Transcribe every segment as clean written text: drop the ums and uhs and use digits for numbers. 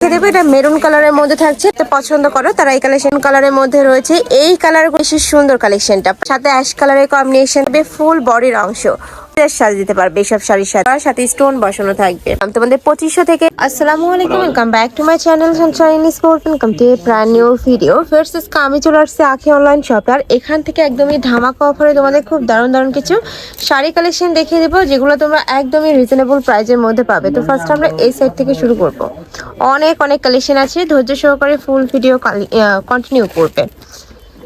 দেবো এটা মেরুন কালারের মধ্যে থাকছে, পছন্দ করো তারা এই কালেকশন কালারের মধ্যে রয়েছে। এই কালার বেশি সুন্দর কালেকশনটা, সাথে অ্যাশ কালারের কম্বিনেশন হবে, ফুল বডির অংশ সাজ দিতে পারবে এইসব শাড়ির সাথে স্টোন বসানো থাকবে। তোমাদের 2500 থেকে। আসসালামু আলাইকুম, welcome back to my channel Sunshine sport, welcome to brand new video. First আমি চলে আসছি আখি অনলাইন শপে, আর এখান থেকে একদমই ধামাকা অফারে তোমাদের খুব দারুণ কিছু শাড়ি কালেকশন দেখিয়ে দেবো, যেগুলো তোমরা একদমই রিজনেবল প্রাইসের মধ্যে পাবে। তো ফার্স্ট আমরা এই সাইড থেকে শুরু করবো। অনেক কালেকশন আছে, ধৈর্য সহকারে ফুল ভিডিও কন্টিনিউ করবে।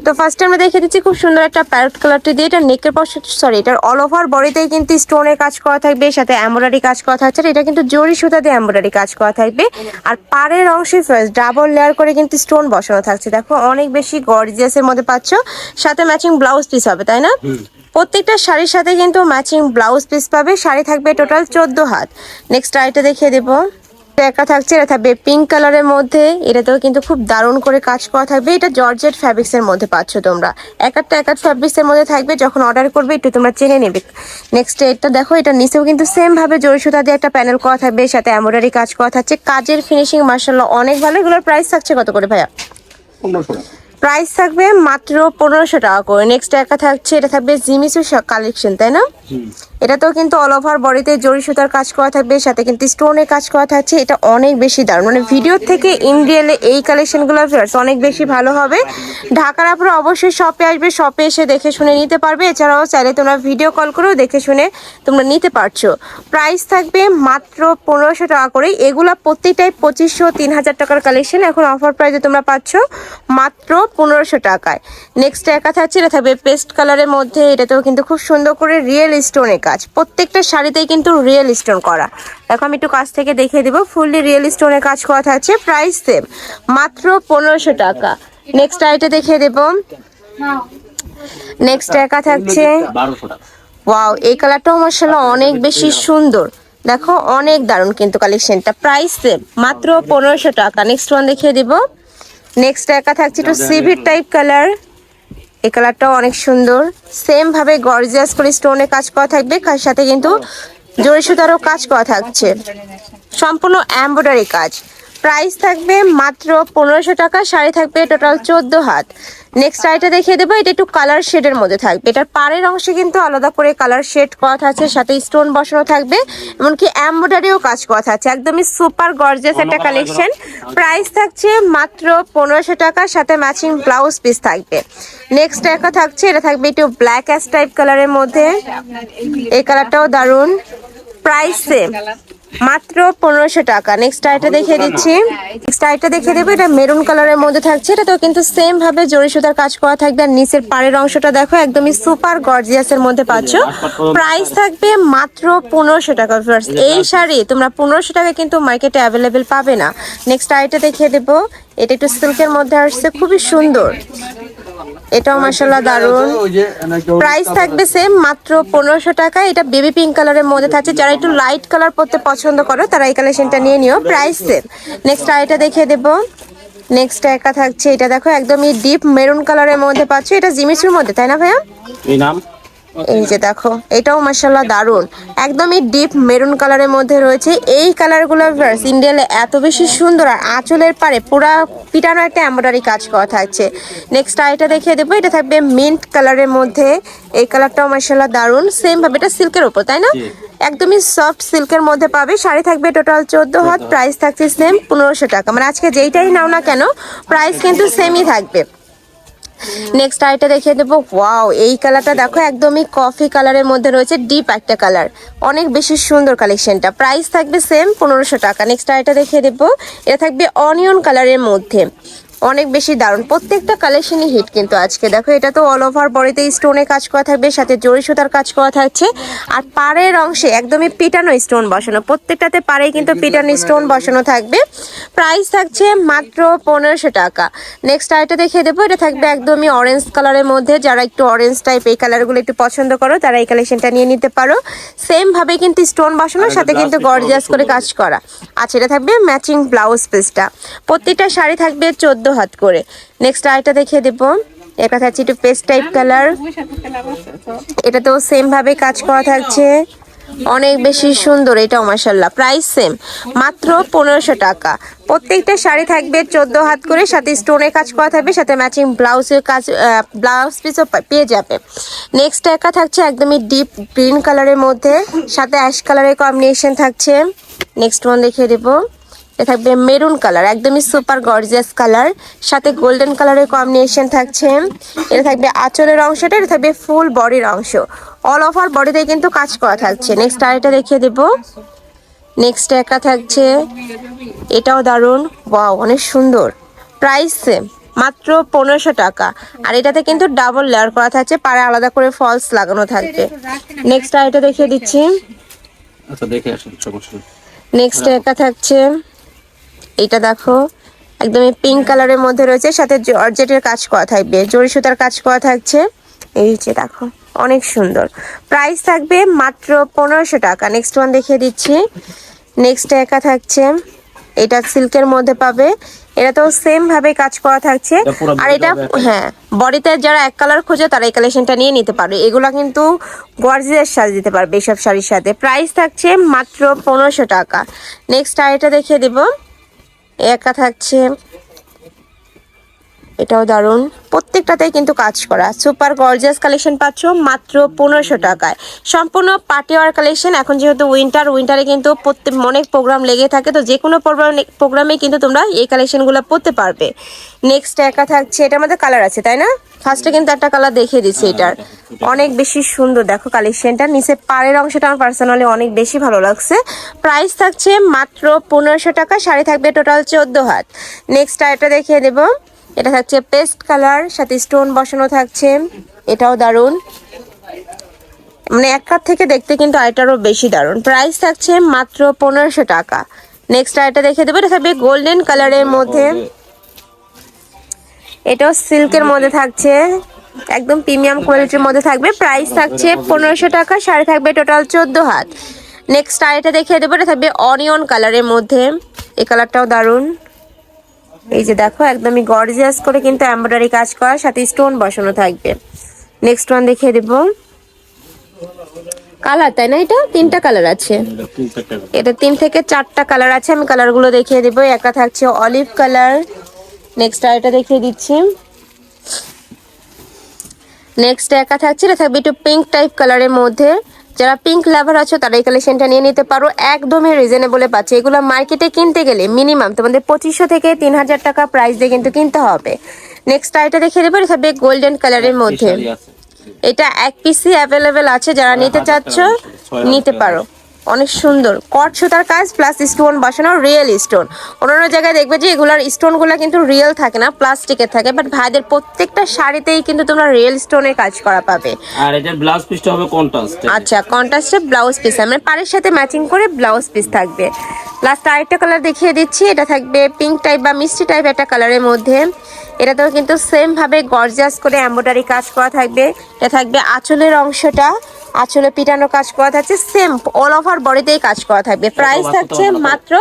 তো ফার্স্ট আমরা দেখে দিচ্ছি খুব সুন্দর একটা প্যারট কালারটি দিয়ে, এটা নেকের পাশে এটার অল ওভার বডিতেই কিন্তু স্টোনের কাজ করা থাকবে, সাথে এমব্রয়ডারি কাজ করা থাকছে। এটা কিন্তু জরি সুতা দিয়ে এমব্রয়ডারি কাজ করা থাকবে, আর পাড়ের অংশে ফার্স্ট ডাবল লেয়ার করে কিন্তু স্টোন বসানো থাকছে। দেখো অনেক বেশি গর্জিয়াসের মধ্যে পাচ্ছ, সাথে ম্যাচিং ব্লাউজ পিস হবে, তাই না? প্রত্যেকটা শাড়ির সাথে কিন্তু ম্যাচিং ব্লাউজ পিস পাবে। শাড়ি থাকবে টোটাল 14 হাত। নেক্সট আইটা দেখিয়ে দেবো, একা থাকছে, এটা থাকবে পিঙ্ক কালারের মধ্যে, এটাতেও কিন্তু খুব দারুণ করে কাজ করা থাকবে। এটা জর্জেট ফ্যাব্রিক্স এর মধ্যে পাচ্ছ তোমরা, একটা ফ্যাব্রিক্স এর মধ্যে থাকবে। যখন অর্ডার করবে একটু তোমরা চেনে নেবে। নেক্সট এটা দেখো, এটা নিচেও কিন্তু সেম ভাবে জরি সুতা দিয়ে একটা প্যানেল করা থাকবে, সাথে এমব্রয়ডারি কাজ করা থাকছে। কাজের ফিনিশিং মাশাআল্লাহ অনেক ভালো। এগুলোর প্রাইস থাকছে কত করে ভাইয়া? 1500। প্রাইস থাকবে মাত্র 1500 টাকা করে। নেক্সট একা থাকছে, এটা থাকবে জিমিচু কালেকশন, তাই না? এটাতেও কিন্তু অল ওভার বডিতে জরি সুতার কাজ করা থাকবে, সাথে কিন্তু স্টোনের কাজ করা থাকছে। এটা অনেক বেশি দারুণ, মানে ভিডিও থেকে ইন রিয়েলে এই কালেকশনগুলো অনেক বেশি ভালো হবে। ঢাকার আপনারা অবশ্যই শপে আসবে, শপে এসে দেখে শুনে নিতে পারবে। এছাড়াও চাইলে তোমরা ভিডিও কল করেও দেখে শুনে তোমরা নিতে পারছো। প্রাইস থাকবে মাত্র 1500 টাকা করে। এগুলা প্রত্যেকটাই 2500 3000 টাকার কালেকশন, এখন অফার প্রাইসে তোমরা পাচ্ছ মাত্র 1500 টাকায়। নেক্সট একা থাকছে, এটা থাকবে পেস্ট কালারের মধ্যে, এটাতেও কিন্তু খুব সুন্দর করে রিয়েল স্টোনের কাজ। প্রত্যেকটা শাড়িতেই কিন্তু রিয়েল স্টোন করা। দেখো আমি একটু কাছ থেকে দেখিয়ে দিব, ফুললি রিয়েল স্টোনের কাজ করা থাকছে। প্রাইস সেম মাত্র 1500 টাকা। নেক্সট আইটা দেখিয়ে দেব। নেক্সট একা থাকছে, ওয়াও এই কালারটাও মাশাআল্লাহ অনেক বেশি সুন্দর। দেখো অনেক দারুণ কিন্তু কালেকশনটা। প্রাইস সেম মাত্র 1500 টাকা। নেক্সট ওয়ান দেখিয়ে দিব। নেক্সট একা থাকছে একটু সিভিট টাইপ কালার, এই কালারটাও অনেক সুন্দর। সেম ভাবে গর্জিয়াস করে স্টোনে কাজ করা থাকবে, সাথে কিন্তু জরি সুতারও কাজ করা থাকছে, সম্পূর্ণ এমব্রয়ডারি কাজ। প্রাইস থাকবে মাত্র 1500 টাকা। শাড়ি থাকবে টোটাল 14 হাত। নেক্সট শাড়িটা দেখিয়ে দেবো, এটা একটু কালার শেডের মধ্যে থাকবে। এটার পাড়ের অংশে কিন্তু আলাদা করে কালার শেড করা থাকছে, সাথে স্টোন বসানো থাকবে, এমনকি এমব্রয়ডারিও কাজ করা থাকছে। একদমই সুপার গর্জিয়াস একটা কালেকশন। প্রাইস থাকছে মাত্র 1500 টাকা, সাথে ম্যাচিং ব্লাউজ পিস থাকবে। নেক্সট একটা থাকছে, এটা থাকবে একটু ব্ল্যাক অ্যাশ টাইপ কালারের মধ্যে, এই কালারটাও দারুণ। প্রাইস সেম মাত্র 1500 টাকা। নেক্সট আইটা দেখিয়ে দিচ্ছি, নেক্সট আইটা দেখিয়ে দেবো, এটা মেরুন কালারের মধ্যে থাকছে। এটা তো কিন্তু সেম ভাবে জরি সুতার কাজ করা থাকবে, আর নিচের পাড়ের অংশটা দেখো একদমই সুপার গর্জিয়াস এর মধ্যে পাচ্ছ। প্রাইস থাকবে মাত্র 1500 টাকা। এই শাড়ি তোমরা 1500 টাকা কিন্তু মার্কেটে অ্যাভেলেবেল পাবে না। নেক্সট আইটা দেখিয়ে দেবো, এটা একটু সিল্কের মধ্যে আসছে, খুবই সুন্দর, এটাও মাশাআল্লাহ দারুন। প্রাইস থাকবে সেম মাত্র 1500 টাকা। এটা বেবি পিঙ্ক কালারের মধ্যে থাকছে, যারা একটু লাইট কালার পরতে পছন্দ করো তারা এই কালেকশনটা নিয়ে নিও। Price same. নেক্সট আইটা দেখিয়ে দেবো। নেক্সট একা থাকছে, এটা দেখো একদমই ডিপ মেরুন কালারের মধ্যে পাচ্ছ। এটা জিমিচুর মধ্যে, তাই না ভাইয়া? এই নাম, এই যে দেখো এটাও মাশাআল্লাহ দারুন, একদমই ডিপ মেরুন কালারের মধ্যে রয়েছে। এই কালারগুলো ইন্ডিয়ালে এত বেশি সুন্দর, আর আঁচলের পারে পুরা পিটানো একটা এমব্রয়ডারি কাজ করা থাকছে। নেক্সট আইটা দেখিয়ে দেবো, এটা থাকবে মিন্ট কালারের মধ্যে, এই কালারটাও মাশাআল্লাহ দারুন। সেম ভাবে এটা সিল্কের উপর, তাই না? একদমই সফট সিল্কের মধ্যে পাবে। শাড়ি থাকবে টোটাল 14 হাত। প্রাইস থাকছে সেম 1500 টাকা। মানে আজকে যেইটাই নাও না কেন প্রাইস কিন্তু সেমই থাকবে। নেক্সট আইটা দেখিয়ে দেবো, ওয়াও এই কালারটা দেখো একদমই কফি কালারের মধ্যে রয়েছে, ডিপ একটা কালার, অনেক বেশি সুন্দর কালেকশনটা। প্রাইস থাকবে সেম 1500 টাকা। নেক্সট আইটা দেখিয়ে দেবো, এটা থাকবে অনিয়ন কালারের মধ্যে, অনেক বেশি দারুণ। প্রত্যেকটা কালেকশনই হিট কিন্তু আজকে। দেখো এটা তো অল ওভার বডিতে স্টোনে কাজ করা থাকবে, সাথে জরি সুতার কাজ করা থাকছে, আর পাড়ের অংশে একদমই পিটানো স্টোন বসানো। প্রত্যেকটাতে পাড়ে কিন্তু পিটানো স্টোন বসানো থাকবে। প্রাইস থাকছে মাত্র 1500 টাকা। নেক্সট আইটা দেখিয়ে দেবো, এটা থাকবে একদমই অরেঞ্জ কালারের মধ্যে, যারা একটু অরেঞ্জ টাইপ এই কালারগুলো একটু পছন্দ করো তারা এই কালেকশনটা নিয়ে নিতে পারো। সেম ভাবে কিন্তু স্টোন বসানো, সাথে কিন্তু গর্জিয়াস করে কাজ করা। আচ্ছা, এটা থাকবে ম্যাচিং ব্লাউজ পিসটা। প্রত্যেকটা শাড়ি থাকবে 14 হাত করে। নেক্সট আইটা দেখিয়ে দেবো, এটা থাকছে একটু পেস্ট টাইপ কালার, এটা তো সেম ভাবে কাজ করা থাকছে। অনেক বেশি সুন্দর এটাও মাশাআল্লাহ। প্রাইস সেম, মাত্র 1500 টাকা। প্রত্যেকটা শাড়ি থাকবে 14 হাত করে, সাথে স্টোনের কাজ করা থাকবে, সাথে ম্যাচিং ব্লাউজের কাজ, ব্লাউজ পিসও পেয়ে যাবে। নেক্সট একা থাকছে একদমই ডিপ গ্রিন কালারের মধ্যে, সাথে অ্যাশ কালারের কম্বিনেশন থাকছে। নেক্সট ওয়ান দেখিয়ে দেবো, এটা থাকবে মেরুন কালার, একদমই সুপার গর্জিয়াস কালার, সাথে গোল্ডেন কালারের কম্বিনেশন থাকছে। এটা থাকবে আঁচলের অংশটা, এটা থাকবে ফুল বডির অংশ, অল ওভার বডিতে কিন্তু কাজ করা থাকছে। নেক্সট আরেকটা দেখিয়ে দেব। নেক্সট একা থাকছে, এটাও দারুণ, ওয়াও অনেক সুন্দর। প্রাইস সেম, মাত্র 1500 টাকা। আর এটাতে কিন্তু ডাবল লেয়ার করা থাকছে, পাড়ে আলাদা করে ফলস লাগানো থাকবে। নেক্সট আরেকটা দেখিয়ে দিচ্ছি। আচ্ছা দেখে আসুন সমস্যা। নেক্সট একা থাকছে, এইটা দেখো একদমই পিঙ্ক কালারের মধ্যে রয়েছে, সাথে জর্জেটের কাজ করা থাকবে, জরি সুতার কাজ করা থাকছে। এই যে দেখো অনেক সুন্দর। প্রাইস থাকবে মাত্র 1500 টাকা। নেক্সট ওয়ান দেখিয়ে দিচ্ছি। নেক্সট একা থাকছে, এটা সিল্কের মধ্যে পাবে, এটা তো সেম ভাবে কাজ করা থাকছে। আর এটা হ্যাঁ, বডিতে যারা এক কালার খোঁজে তারা এই কালেকশনটা নিয়ে নিতে পারবে। এগুলা কিন্তু গর্জিয়াস সাজ দিতে পারবে এইসব শাড়ির সাথে। প্রাইস থাকছে মাত্র 1500 টাকা। নেক্সট আরেকটা দেখিয়ে দিব, একা থাকছে, এটাও দারুণ, প্রত্যেকটাতেই কিন্তু কাজ করা, সুপার গর্জিয়াস কালেকশন পাচ্ছ মাত্র 1500 টাকায়। সম্পূর্ণ পার্টিওয়ার কালেকশন। এখন যেহেতু উইন্টারে কিন্তু অনেক প্রোগ্রাম লেগে থাকে, তো যে কোনো প্রোগ্রামে কিন্তু তোমরা এই কালেকশনগুলো পরতে পারবে। নেক্সট একা থাকছে, এটার মধ্যে কালার আছে তাই না? ফার্স্টে কিন্তু একটা কালার দেখিয়ে দিচ্ছি, এটার অনেক বেশি সুন্দর। দেখো কালেকশনটা, নিচে পাড়ের অংশটা আমার পার্সোনালি অনেক বেশি ভালো লাগছে। প্রাইস থাকছে মাত্র 1500 টাকা। শাড়ি থাকবে টোটাল 14 হাত। নেক্সট আরেকটা দেখিয়ে দেবো, এটা থাকছে পেস্ট কালার, সাথে স্টোন বসানো থাকছে, এটাও দারুণ, মানে এক কাপ থেকে দেখতে কিন্তু আরেকটারও বেশি দারুণ। প্রাইস থাকছে মাত্র 1500 টাকা। নেক্সট আরেকটা দেখে দেবো, এটা থাকবে গোল্ডেন কালারের মধ্যে, এটাও সিল্কের মধ্যে থাকছে, একদম প্রিমিয়াম কোয়ালিটির মধ্যে থাকবে। প্রাইস থাকছে 1500 টাকা। শাড়ি থাকবে টোটাল 14 হাত। নেক্সট আরেকটা দেখিয়ে দেবো, এটা থাকবে অনিয়ন কালারের মধ্যে, এই কালারটাও দারুণ। এই যে দেখো একদমই গর্জিয়াস করে কিন্তু এমব্রয়ডারি কাজ করা, সাথে স্টোন বসানো থাকবে। নেক্সট ওয়ান দেখিয়ে দেব, কালার তাই না, এটা 3টা কালার আছে, এটা 3 থেকে 4টা কালার আছে। আমি কালারগুলো দেখিয়ে দেবো। একা থাকছে অলিভ কালার, নেক্সট আরেকটা দেখিয়ে দিচ্ছি। নেক্সট একা থাকছে, এটা থাকবে একটু পিঙ্ক টাইপ কালারের মধ্যে, যারা পিঙ্ক লাভার আছো তারা এই কালেকশনটা নিয়ে নিতে পারো, একদমই রিজনেবলে পাচ্ছে। এগুলো মার্কেটে কিনতে গেলে মিনিমাম তোমাদের 2500 থেকে 3000 টাকা প্রাইস দিয়ে কিন্তু কিনতে হবে। নেক্সট আইটা দেখিয়ে দেবো, এটা থাকবে গোল্ডেন কালারের মধ্যে, এটা এক পিসি অ্যাভেলেবেল আছে, যারা নিতে চাচ্ছ নিতে পারো। অনেক সুন্দর কট সুতার কাজ প্লাস স্টোন বসানো, রিয়েল স্টোন। অন্যান্য জায়গায় দেখবে যে এগুলার স্টোনগুলো কিন্তু রিয়েল থাকে না, প্লাস্টিকের থাকে, বাট ভাইদের প্রত্যেকটা শাড়িতেই কিন্তু তোমরা রিয়েল স্টোনের কাজ করা পাবে। আর এটার ব্লাউজ পিসটা হবে কন্ট্রাস্ট। আচ্ছা, কন্ট্রাস্টে ব্লাউজ পিস, মানে পাড়ের সাথে ম্যাচিং করে ব্লাউজ পিস থাকবে। লাস্ট আরেকটা কালার দেখিয়ে দিচ্ছি, এটা থাকবে পিঙ্ক টাইপ বা মিষ্টি টাইপ একটা কালারের মধ্যে, এটাতেও কিন্তু সেম ভাবে গর্জিয়াস করে এমব্রয়ডারি কাজ করা থাকবে। এটা থাকবে আঁচলের অংশটা, আঁচলে পিটানো কাজ করা থাকছে, সেম অল ওভার বডিতেই কাজ করা থাকবে। প্রাইস থাকছে মাত্র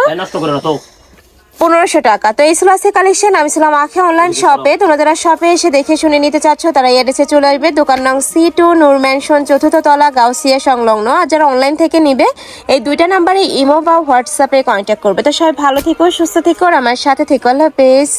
1500 টাকা। তো এই ছিল আজকে কালেকশন। আমি ছিলাম আঁখি অনলাইন শপে। তোমরা যারা শপে এসে দেখে শুনে নিতে চাচ্ছ তারা এই অ্যাড্রেসে চলে আসবে, দোকান নং C2 নূর ম্যানশন 4th তলা গাউসিয়া সংলগ্ন। আর যারা অনলাইন থেকে নিবে এই 2টা নাম্বারে ইমো বা হোয়াটসঅ্যাপে কন্ট্যাক্ট করবে। তো সবাই ভালো থেকো, সুস্থ থেকো, আর আমার সাথে থেকো। আল্লাহ হাফেজ।